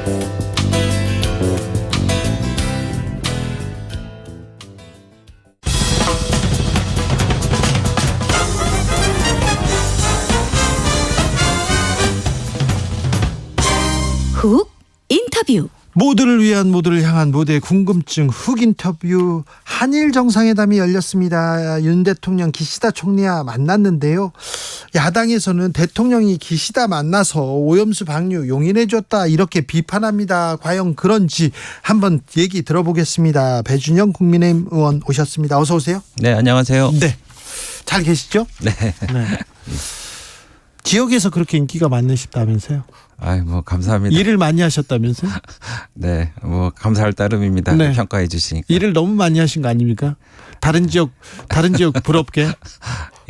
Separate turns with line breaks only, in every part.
훅 인터뷰.
모두를 위한, 모두를 향한 모두의 궁금증 훅 인터뷰. 한일 정상회담이 열렸습니다. 윤 대통령 기시다 총리와 만났는데요. 야당에서는 대통령이 기시다 만나서 오염수 방류 용인해줬다 이렇게 비판합니다. 과연 그런지 한번 얘기 들어보겠습니다. 배준영 국민의힘 의원 오셨습니다. 어서 오세요.
네, 안녕하세요.
네, 잘 계시죠?
네.
네. 지역에서 그렇게 인기가 많으시다면서요?
아이, 뭐 감사합니다.
일을 많이 하셨다면서요?
네, 뭐 감사할 따름입니다.
네.
평가해 주시니까.
일을 너무 많이 하신 거 아닙니까? 다른 지역 부럽게.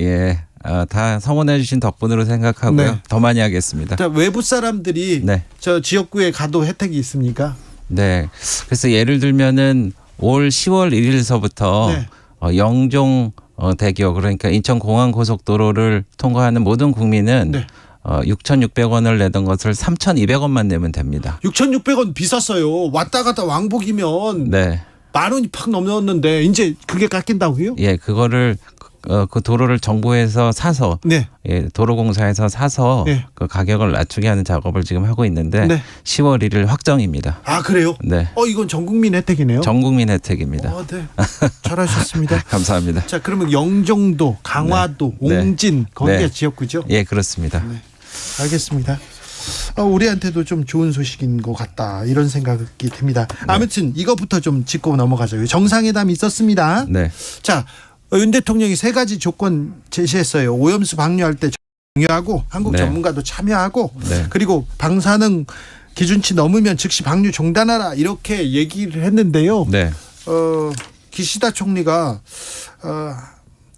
예, 다 성원해 주신 덕분으로 생각하고요.
네.
더 많이 하겠습니다.
자, 외부 사람들이
네.
저 지역구에 가도 혜택이 있습니까?
네, 그래서 예를 들면은 올 10월 1일서부터
네.
영종 대교, 그러니까 인천공항고속도로를 통과하는 모든 국민은
네.
6,600원을 내던 것을 3,200원만 내면 됩니다.
6,600원 비쌌어요. 왔다 갔다 왕복이면
네.
만 원이 팍 넘었는데 이제 그게 깎인다고요?
예, 그거를 그 도로를 정부에서 사서
네.
예, 도로공사에서 사서
네.
그 가격을 낮추게 하는 작업을 지금 하고 있는데
네.
10월 1일 확정입니다.
아, 그래요?
네.
이건 전 국민 혜택이네요.
전 국민 혜택입니다.
네. 잘하셨습니다.
감사합니다.
자, 그러면 영종도, 강화도,
네.
옹진 거기가
네.
지역구죠?
예, 그렇습니다.
네. 알겠습니다. 우리한테도 좀 좋은 소식인 것 같다 이런 생각이 듭니다. 아무튼 이거부터 좀 짚고 넘어가죠. 정상회담이 있었습니다.
네.
자, 윤 대통령이 세 가지 조건 제시했어요. 오염수 방류할 때 중요하고 한국
네.
전문가도 참여하고
네.
그리고 방사능 기준치 넘으면 즉시 방류 중단하라 이렇게 얘기를 했는데요.
네.
기시다 총리가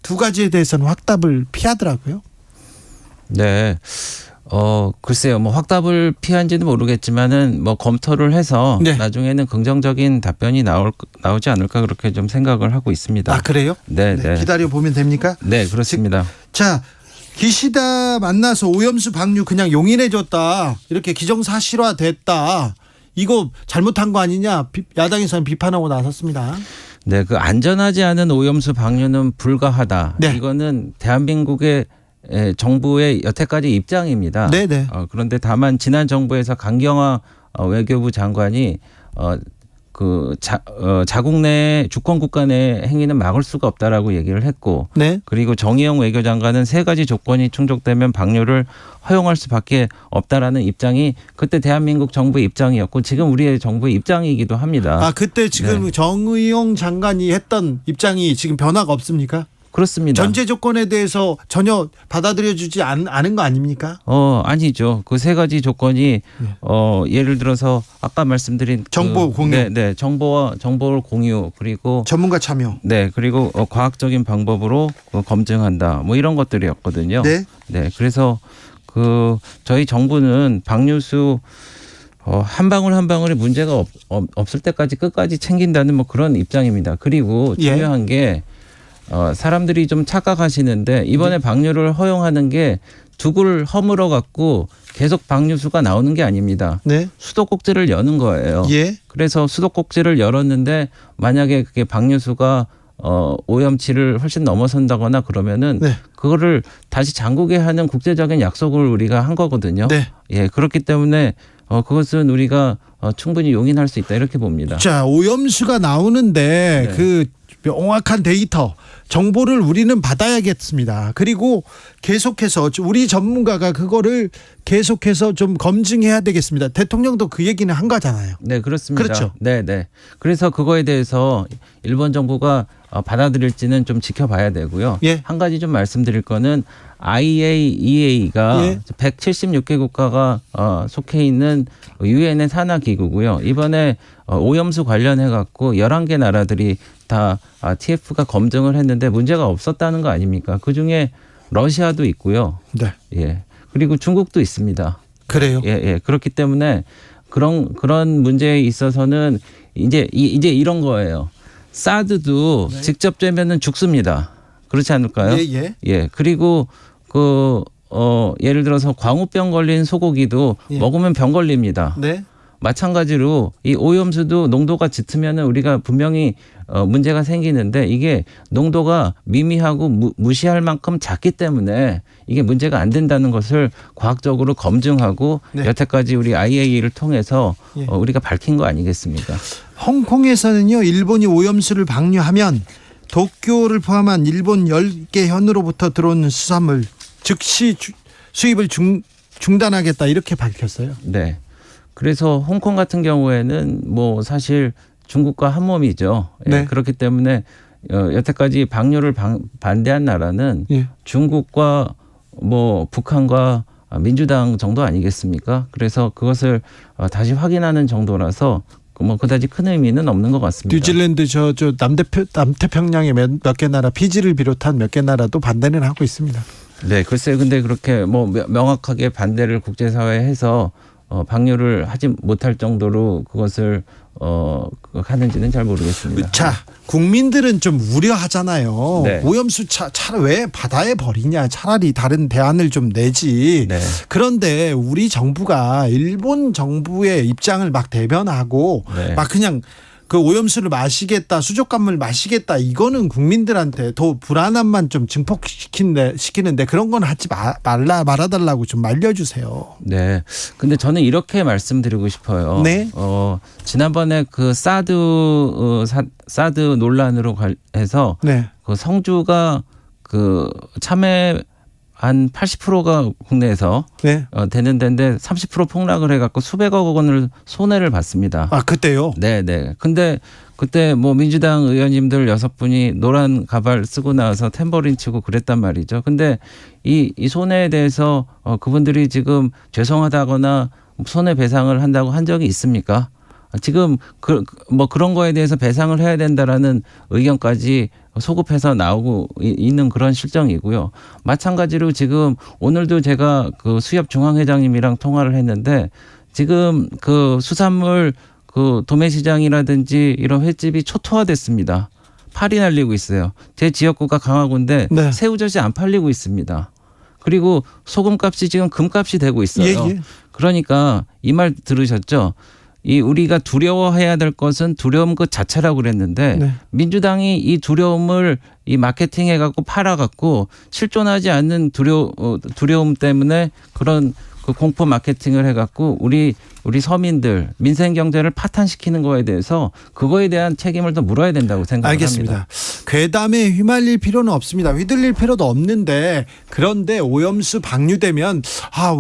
두 가지에 대해서는 확답을 피하더라고요.
네. 글쎄요, 뭐 확답을 피한지는 모르겠지만은 뭐 검토를 해서
네.
나중에는 긍정적인 답변이 나오지 않을까 그렇게 좀 생각을 하고 있습니다.
아, 그래요?
네,
네,
네.
기다려 보면 됩니까?
네, 그렇습니다.
자, 기시다 만나서 오염수 방류 그냥 용인해줬다 이렇게 기정사실화됐다 이거 잘못한 거 아니냐 야당에서는 비판하고 나섰습니다.
네, 그 안전하지 않은 오염수 방류는 불가하다.
네.
이거는 대한민국의 정부의 여태까지 입장입니다.
네네.
그런데 다만 지난 정부에서 강경화 외교부 장관이 자국 내 주권 국가 내 행위는 막을 수가 없다라고 얘기를 했고,
네.
그리고 정의용 외교장관은 세 가지 조건이 충족되면 방류를 허용할 수밖에 없다라는 입장이 그때 대한민국 정부의 입장이었고 지금 우리의 정부의 입장이기도 합니다.
아, 그때 지금
네.
정의용 장관이 했던 입장이 지금 변화가 없습니까?
그렇습니다.
전제 조건에 대해서 전혀 받아들여주지 않은 거 아닙니까?
아니죠. 그 세 가지 조건이 예를 들어서 아까 말씀드린
정보 공유.
네, 정보를 공유 그리고
전문가 참여.
네, 그리고 과학적인 방법으로 검증한다. 뭐 이런 것들이었거든요.
네.
네, 그래서 저희 정부는 방류수 한 방울 한 방울이 문제가 없을 때까지 끝까지 챙긴다는 뭐 그런 입장입니다. 그리고 중요한 게 사람들이 좀 착각하시는데 이번에 방류를 허용하는 게 두굴 허물어 갖고 계속 방류수가 나오는 게 아닙니다.
네.
수도꼭지를 여는 거예요.
예.
그래서 수도꼭지를 열었는데 만약에 그게 방류수가 오염치를 훨씬 넘어선다거나 그러면은
네.
그거를 다시 잠그게 하는 국제적인 약속을 우리가 한 거거든요.
네.
예, 그렇기 때문에 그것은 우리가 충분히 용인할 수 있다 이렇게 봅니다.
자, 오염수가 나오는데
네.
그 명확한 데이터 정보를 우리는 받아야겠습니다. 그리고 계속해서 우리 전문가가 그거를 계속해서 좀 검증해야 되겠습니다. 대통령도 그 얘기는 한 거잖아요.
네, 그렇습니다.
그렇죠.
네, 네. 그래서 그거에 대해서 일본 정부가 받아들일지는 좀 지켜봐야 되고요.
예.
한 가지 좀 말씀드릴 거는 IAEA가
예.
176개 국가가 속해 있는 유엔의 산하 기구고요. 이번에 오염수 관련해 갖고 11개 나라들이 다 TF가 검증을 했는데 문제가 없었다는 거 아닙니까? 그중에 러시아도 있고요.
네.
예. 그리고 중국도 있습니다.
그래요.
예, 예. 그렇기 때문에 그런 문제에 있어서는 이제 이런 거예요. 사드도
네.
직접 쬐면은 죽습니다. 그렇지 않을까요?
예, 예.
예. 그리고 예를 들어서 광우병 걸린 소고기도
예.
먹으면 병 걸립니다.
네.
마찬가지로 이 오염수도 농도가 짙으면은 우리가 분명히 문제가 생기는데 이게 농도가 미미하고 무시할 만큼 작기 때문에 이게 문제가 안 된다는 것을 과학적으로 검증하고
네.
여태까지 우리 IAEA를 통해서
예.
우리가 밝힌 거 아니겠습니까?
홍콩에서는요, 일본이 오염수를 방류하면 도쿄를 포함한 일본 10개 현으로부터 들어오는 수산물 즉시 수입을 중단하겠다 이렇게 밝혔어요.
네. 그래서 홍콩 같은 경우에는 뭐 사실 중국과 한 몸이죠. 예,
네.
그렇기 때문에 여태까지 방류를 반대한 나라는
예.
중국과 뭐 북한과 민주당 정도 아니겠습니까? 그래서 그것을 다시 확인하는 정도라서 뭐 그다지 큰 의미는 없는 것 같습니다.
뉴질랜드 저 남태평양의 몇 개 나라, 피지를 비롯한 몇 개 나라도 반대는 하고 있습니다.
네, 글쎄요. 근데 그렇게 뭐 명확하게 반대를 국제사회에 해서 방류를 하지 못할 정도로 그것을 하는지는 잘 모르겠습니다.
자, 국민들은 좀 우려하잖아요.
네.
오염수 차라리 왜 바다에 버리냐, 차라리 다른 대안을 좀 내지.
네.
그런데 우리 정부가 일본 정부의 입장을 막 대변하고
네.
막 그냥 그 오염수를 마시겠다, 수족관물 마시겠다, 이거는 국민들한테 더 불안함만 좀 증폭시키는데 그런 건 하지 말아달라고 좀 말려주세요.
네. 근데 저는 이렇게 말씀드리고 싶어요.
네.
지난번에 그 사드 논란으로 해서
네.
그 성주가 그 참외 한 80%가 국내에서
네.
되는 데인데 30% 폭락을 해갖고 수백억 원을 손해를 봤습니다.
아, 그때요?
네네. 근데 그때 뭐 민주당 의원님들 6분이 노란 가발 쓰고 나와서 탬버린 치고 그랬단 말이죠. 근데 이 손해에 대해서 그분들이 지금 죄송하다거나 손해배상을 한다고 한 적이 있습니까? 지금 뭐 그런 거에 대해서 배상을 해야 된다라는 의견까지 소급해서 나오고 있는 그런 실정이고요. 마찬가지로 지금 오늘도 제가 그 수협 중앙회장님이랑 통화를 했는데 지금 그 수산물 그 도매시장이라든지 이런 횟집이 초토화됐습니다. 팔이 날리고 있어요. 제 지역구가 강화구인데
네.
새우젓이 안 팔리고 있습니다. 그리고 소금값이 지금 금값이 되고 있어요.
예.
그러니까 이 말 들으셨죠? 이 우리가 두려워해야 될 것은 두려움 그 자체라고 그랬는데
네.
민주당이 이 두려움을 이 마케팅해 갖고 팔아 갖고 실존하지 않는 두려움 때문에 그런 그 공포 마케팅을 해 갖고 우리 서민들 민생 경제를 파탄시키는 거에 대해서 그거에 대한 책임을 더 물어야 된다고 생각합니다.
알겠습니다. 괴담에 휘말릴 필요는 없습니다. 휘둘릴 필요도 없는데 그런데 오염수 방류되면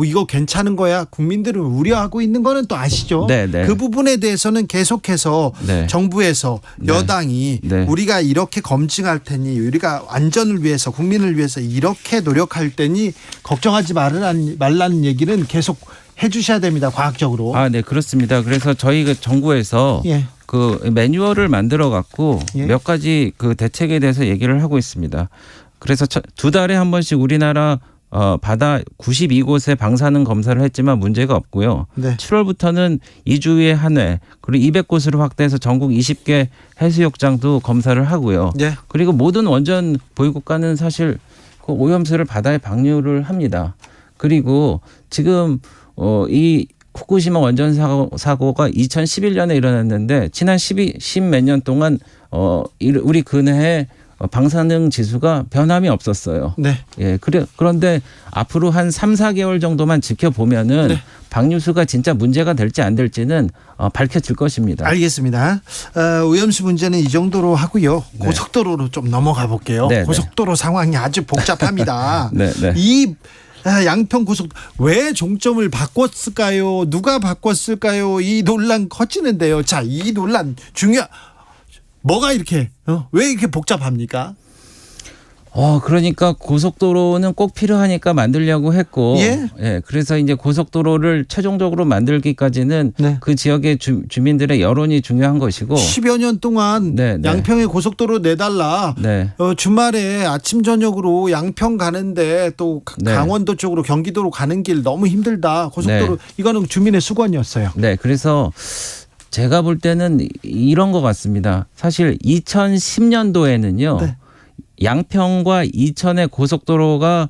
이거 괜찮은 거야. 국민들은 우려하고 있는 거는 또 아시죠?
네.
그 부분에 대해서는 계속해서
네.
정부에서
네.
여당이
네.
우리가 이렇게 검증할 테니 우리가 안전을 위해서 국민을 위해서 이렇게 노력할 테니 걱정하지 말라는 얘기는 계속 해주셔야 됩니다. 과학적으로.
네, 그렇습니다. 그래서 저희 그 정부에서
예.
그 매뉴얼을 만들어 갖고
예.
몇 가지 그 대책에 대해서 얘기를 하고 있습니다. 그래서 2달에 한 번씩 우리나라 바다 92곳에 방사능 검사를 했지만 문제가 없고요.
네.
7월부터는 2주에 한 회 그리고 200곳으로 확대해서 전국 20개 해수욕장도 검사를 하고요.
예. 그리고
그리고 모든 원전 보유국가는 사실 그 오염수를 바다에 방류를 합니다. 그리고 지금 이 후쿠시마 원전 사고가 2011년에 일어났는데 지난 10몇 년 동안 우리 근해에 방사능 지수가 변함이 없었어요.
네.
예, 그런데 앞으로 한 3, 4개월 정도만 지켜보면은
네.
방류수가 진짜 문제가 될지 안 될지는 밝혀질 것입니다.
알겠습니다. 오염수 문제는 이 정도로 하고요.
네.
고속도로로 좀 넘어가 볼게요.
네,
고속도로 상황이 아주 복잡합니다.
네.
이 양평 고속 왜 종점을 바꿨을까요? 누가 바꿨을까요? 이 논란 커지는데요. 자, 이 논란 뭐가 이렇게 왜 이렇게 복잡합니까?
그러니까 고속도로는 꼭 필요하니까 만들려고 했고,
예?
그래서 이제 고속도로를 최종적으로 만들기까지는
네.
그 지역의 주민들의 여론이 중요한 것이고,
10여 년 동안
네.
양평에 고속도로 내달라.
네.
주말에 아침 저녁으로 양평 가는데 또
네.
강원도 쪽으로 경기도로 가는 길 너무 힘들다. 고속도로 이거는 주민의 수건이었어요.
네, 그래서 제가 볼 때는 이런 것 같습니다. 사실 2010년도에는요.
네.
양평과 이천의 고속도로가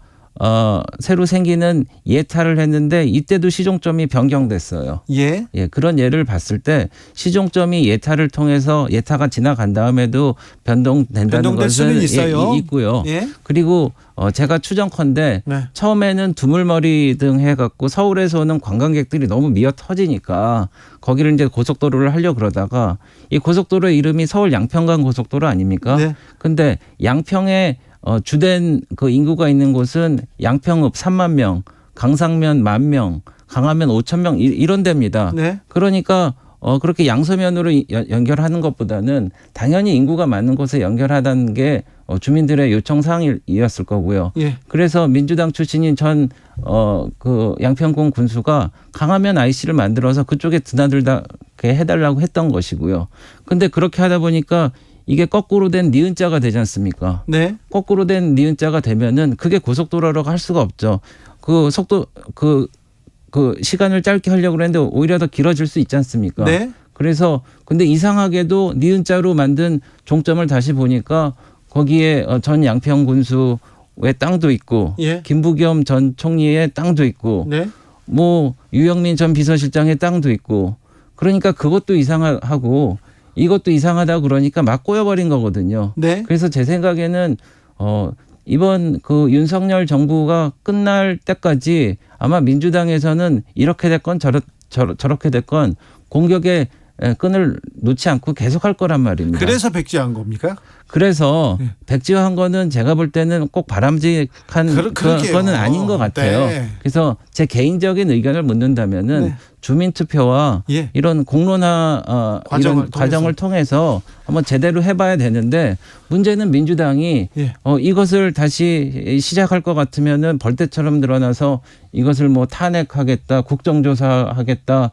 새로 생기는 예타를 했는데 이때도 시종점이 변경됐어요.
예.
예, 그런 예를 봤을 때 시종점이 예타를 통해서 예타가 지나간 다음에도 변동된다는
변동될
것은
수는 있어요.
있고요.
예.
그리고 제가 추정컨대
네.
처음에는 두물머리 등 해갖고 서울에서 오는 관광객들이 너무 미어 터지니까 거기를 이제 고속도로를 하려고 그러다가 이 고속도로의 이름이 서울 양평간 고속도로 아닙니까?
네.
근데 양평에 주된 그 인구가 있는 곳은 양평읍 3만 명, 강상면 10,000명, 강화면 5,000명 이런 데입니다.
네.
그러니까 그렇게 양서면으로 연결하는 것보다는 당연히 인구가 많은 곳에 연결하다는 게 주민들의 요청 사항이었을 거고요.
예.
그래서 민주당 출신인 그 양평군 군수가 강화면 IC를 만들어서 그쪽에 드나들게 해달라고 했던 것이고요. 근데 그렇게 하다 보니까 이게 거꾸로 된 니은자가 되지 않습니까?
네.
거꾸로 된 니은자가 되면은 그게 고속도로라고 할 수가 없죠. 그 속도 그 시간을 짧게 하려고 했는데 오히려 더 길어질 수 있지 않습니까?
네.
그래서 근데 이상하게도 니은자로 만든 종점을 다시 보니까 거기에 전 양평 군수의 땅도 있고
예.
김부겸 전 총리의 땅도 있고
네.
뭐 유영민 전 비서실장의 땅도 있고 그러니까 그것도 이상하고 이것도 이상하다 그러니까 막 꼬여버린 거거든요.
네.
그래서 제 생각에는 이번 그 윤석열 정부가 끝날 때까지 아마 민주당에서는 이렇게 됐건 저렇게 됐건 공격의 끈을 놓지 않고 계속할 거란 말입니다.
그래서 백지화한 겁니까?
그래서 백지화한 거는 제가 볼 때는 꼭 바람직한 거는 아닌 것 같아요.
네.
그래서 제 개인적인 의견을 묻는다면은
네.
주민투표와
예.
이런 공론화 이런 과정을 통해서 한번 제대로 해봐야 되는데 문제는 민주당이
예.
이것을 다시 시작할 것 같으면은 벌떼처럼 늘어나서 이것을 뭐 탄핵하겠다, 국정조사하겠다.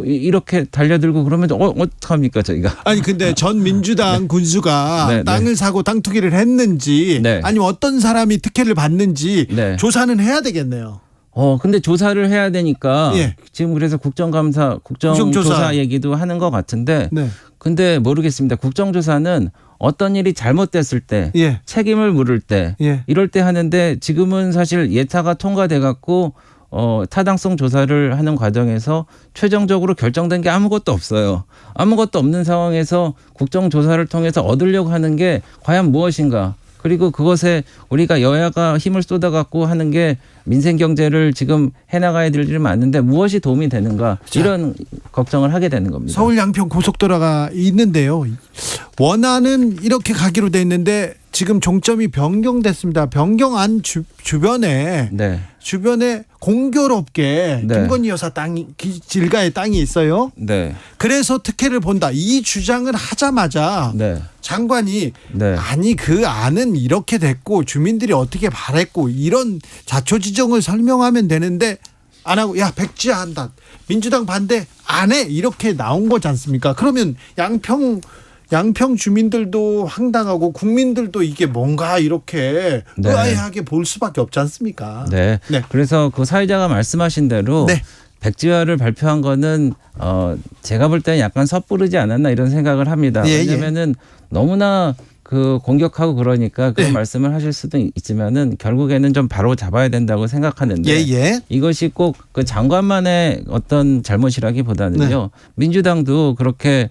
이렇게 달려들고 그러면 어떡합니까 저희가?
아니 근데 전 민주당 군수가
네,
땅을 사고 땅 투기를 했는지
네.
아니면 어떤 사람이 특혜를 받는지
네.
조사는 해야 되겠네요.
근데 조사를 해야 되니까
예.
지금 그래서 국정조사 얘기도 하는 것 같은데
네.
근데 모르겠습니다. 국정조사는 어떤 일이 잘못됐을 때
예.
책임을 물을 때
예.
이럴 때 하는데 지금은 사실 예타가 통과돼 갖고 타당성 조사를 하는 과정에서 최종적으로 결정된 게 아무것도 없어요. 아무것도 없는 상황에서 국정조사를 통해서 얻으려고 하는 게 과연 무엇인가. 그리고 그것에 우리가 여야가 힘을 쏟아갖고 하는 게 민생 경제를 지금 해나가야 될 일이 많은데 무엇이 도움이 되는가 이런 걱정을 하게 되는 겁니다.
서울 양평 고속도로가 있는데요. 원안은 이렇게 가기로 돼 있는데 지금 종점이 변경됐습니다. 변경안 주변에
네.
공교롭게
네.
김건희 여사 질가의 땅이 있어요.
네.
그래서 특혜를 본다. 이 주장을 하자마자
네.
장관이
네.
아니 그 안은 이렇게 됐고 주민들이 어떻게 바랬고 이런 자초지종을 설명하면 되는데 안 하고 야 백지화한다. 민주당 반대 안 해. 이렇게 나온 거지 않습니까? 그러면 양평 주민들도 황당하고 국민들도 이게 뭔가 이렇게
네.
의아해하게 볼 수밖에 없지 않습니까?
네.
네.
그래서 그 사회자가 말씀하신 대로
네.
백지화를 발표한 거는 제가 볼 때는 약간 섣부르지 않았나 이런 생각을 합니다.
예,
왜냐면은 너무나 그 공격하고 그러니까 그런
네.
말씀을 하실 수도 있지만은 결국에는 좀 바로 잡아야 된다고 생각하는데
예.
이것이 꼭 그 장관만의 어떤 잘못이라기보다는요.
네.
민주당도 그렇게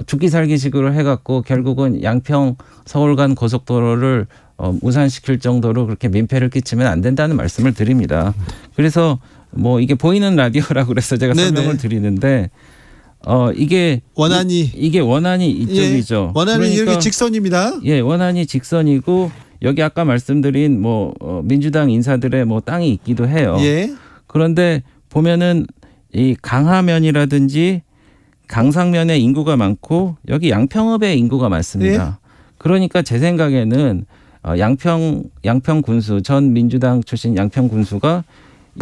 죽기 살기식으로 해갖고 결국은 양평 서울 간 고속도로를 무산시킬 정도로 그렇게 민폐를 끼치면 안 된다는 말씀을 드립니다. 그래서 뭐 이게 보이는 라디오라고 그래서 제가
네네.
설명을 드리는데 이게
원안이
이쪽이죠.
원안은
그러니까,
이렇게 직선입니다.
예, 원안이 직선이고 여기 아까 말씀드린 민주당 인사들의 땅이 있기도 해요.
예.
그런데 보면은 이 강화면이라든지 강상면에 인구가 많고 여기 양평읍에 인구가 많습니다. 그러니까 제 생각에는 양평 군수 전 민주당 출신 양평 군수가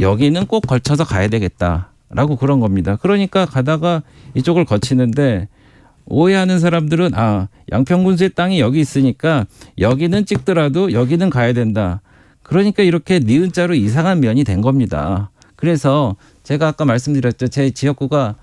여기는 꼭 걸쳐서 가야 되겠다라고 그런 겁니다. 그러니까 가다가 이쪽을 거치는데 오해하는 사람들은 양평 군수의 땅이 여기 있으니까 여기는 찍더라도 여기는 가야 된다. 그러니까 이렇게 니은자로 이상한 면이 된 겁니다. 그래서 제가 아까 말씀드렸죠. 제 지역구가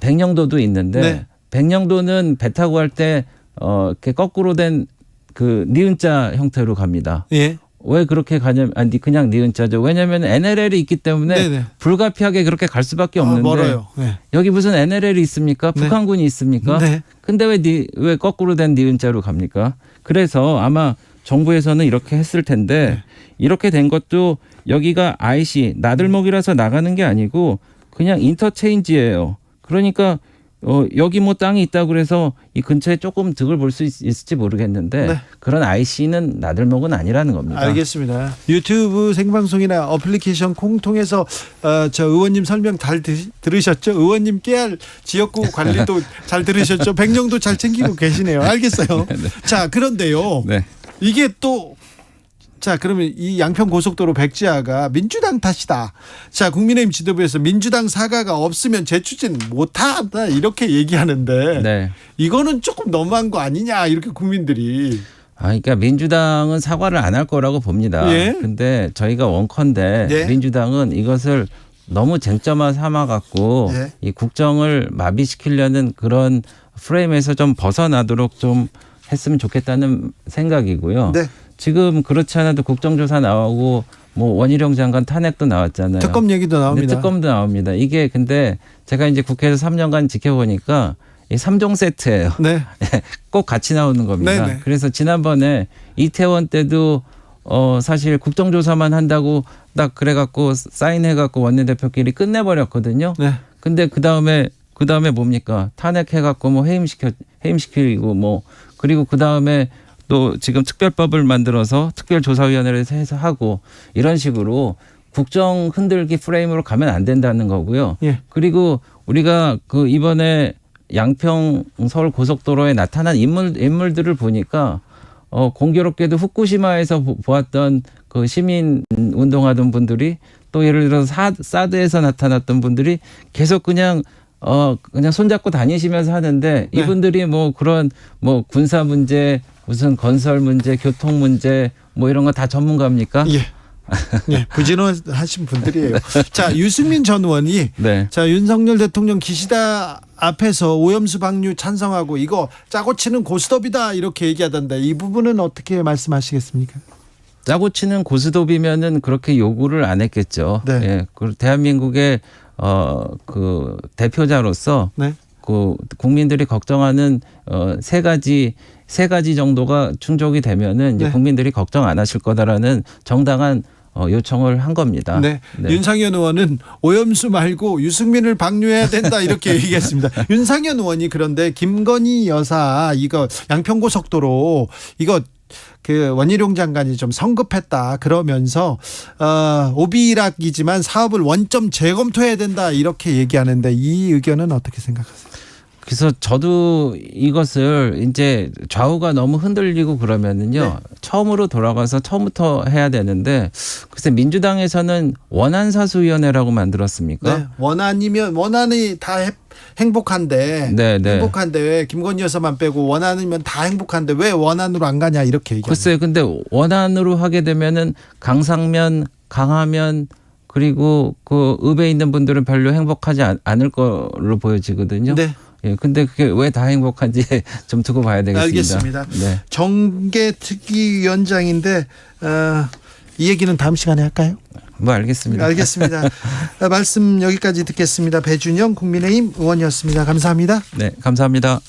백령도도 있는데
네.
백령도는 배 타고 갈 때 이렇게 거꾸로 된 그 니은자 형태로 갑니다.
예.
왜 그렇게 가냐면 그냥 니은자죠. 왜냐하면 NLL이 있기 때문에
네네.
불가피하게 그렇게 갈 수밖에 없는데
멀어요. 네.
여기 무슨 NLL이 있습니까?
네.
북한군이 있습니까?
네.
근데 왜 거꾸로 된 니은자로 갑니까? 그래서 아마 정부에서는 이렇게 했을 텐데 이렇게 된 것도 여기가 IC 나들목이라서 나가는 게 아니고 그냥 인터체인지예요. 그러니까 여기 뭐 땅이 있다고 그래서 이 근처에 조금 득을 볼 수 있을지 모르겠는데
네.
그런 IC는 나들목은 아니라는 겁니다.
알겠습니다. 유튜브 생방송이나 어플리케이션 콩 통해서 저 의원님 설명 잘 들으셨죠? 의원님 깨알 지역구 관리도 잘 들으셨죠? 백령도 잘 챙기고 계시네요. 알겠어요. 자, 그런데요.
네.
이게 또 자, 그러면 이 양평 고속도로 백지화가 민주당 탓이다. 자, 국민의힘 지도부에서 민주당 사과가 없으면 재추진 못한다 이렇게 얘기하는데
네.
이거는 조금 너무한 거 아니냐 이렇게 국민들이.
그러니까 민주당은 사과를 안 할 거라고 봅니다.
예.
근데 저희가 원컨대
예.
민주당은 이것을 너무 쟁점화 삼아 갖고
예.
이 국정을 마비시키려는 그런 프레임에서 좀 벗어나도록 좀 했으면 좋겠다는 생각이고요.
네.
지금 그렇지 않아도 국정조사 나오고 뭐 원희룡 장관 탄핵도 나왔잖아요.
특검 얘기도 나옵니다.
네, 특검도 나옵니다. 이게 근데 제가 이제 국회에서 3년간 지켜보니까 이 3종 세트예요.
네.
꼭 같이 나오는 겁니다.
네네.
그래서 지난번에 이태원 때도 사실 국정조사만 한다고 딱 그래갖고 사인해갖고 원내대표끼리 끝내버렸거든요.
네.
근데 그 다음에 뭡니까? 탄핵해갖고 뭐 해임시키고 뭐 그리고 그 다음에 또 지금 특별법을 만들어서 특별조사위원회를 해서 하고 이런 식으로 국정 흔들기 프레임으로 가면 안 된다는 거고요.
예.
그리고 우리가 그 이번에 양평 서울 고속도로에 나타난 인물들을 보니까 공교롭게도 후쿠시마에서 보았던 그 시민 운동하던 분들이 또 예를 들어서 사드에서 나타났던 분들이 계속 그냥 손잡고 다니시면서 하는데
네.
이분들이 뭐 그런 뭐 군사 문제 무슨 건설 문제, 교통 문제 뭐 이런 거 다 전문가입니까?
예. 예, 부진하신 분들이에요. 자, 유승민 전 의원이
네.
자, 윤석열 대통령 기시다 앞에서 오염수 방류 찬성하고 이거 짜고 치는 고스톱이다 이렇게 얘기하던데 이 부분은 어떻게 말씀하시겠습니까?
짜고 치는 고스톱이면은 그렇게 요구를 안 했겠죠.
네.
예. 그 대한민국의 그 대표자로서
네.
그 국민들이 걱정하는 세 가지 정도가 충족이 되면은 이제
네.
국민들이 걱정 안 하실 거다라는 정당한 요청을 한 겁니다.
네.
네.
윤상현 의원은 오염수 말고 유승민을 방류해야 된다 이렇게 얘기했습니다. 윤상현 의원이 그런데 김건희 여사 이거 양평고속도로 이거 그 원희룡 장관이 좀 성급했다 그러면서 오비락이지만 사업을 원점 재검토해야 된다 이렇게 얘기하는데 이 의견은 어떻게 생각하세요?
그래서 저도 이것을 이제 좌우가 너무 흔들리고 그러면은요.
네.
처음으로 돌아가서 처음부터 해야 되는데 글쎄 민주당에서는 원안사수위원회라고 만들었습니까?
네. 원안이 다 행복한데
네, 네.
행복한데 왜 김건희 여사만 빼고 원안이면 다 행복한데 왜 원안으로 안 가냐 이렇게 얘기합니다.
글쎄요. 근데 원안으로 하게 되면은 강상면, 강하면 그리고 그 읍에 있는 분들은 별로 행복하지 않을 걸로 보여지거든요.
네.
예, 근데 그게 왜 다 행복한지 좀 두고 봐야 되겠습니다.
알겠습니다.
네.
정계특위위원장인데 이 얘기는 다음 시간에 할까요?
뭐 알겠습니다.
알겠습니다. 말씀 여기까지 듣겠습니다. 배준영 국민의힘 의원이었습니다. 감사합니다.
네, 감사합니다.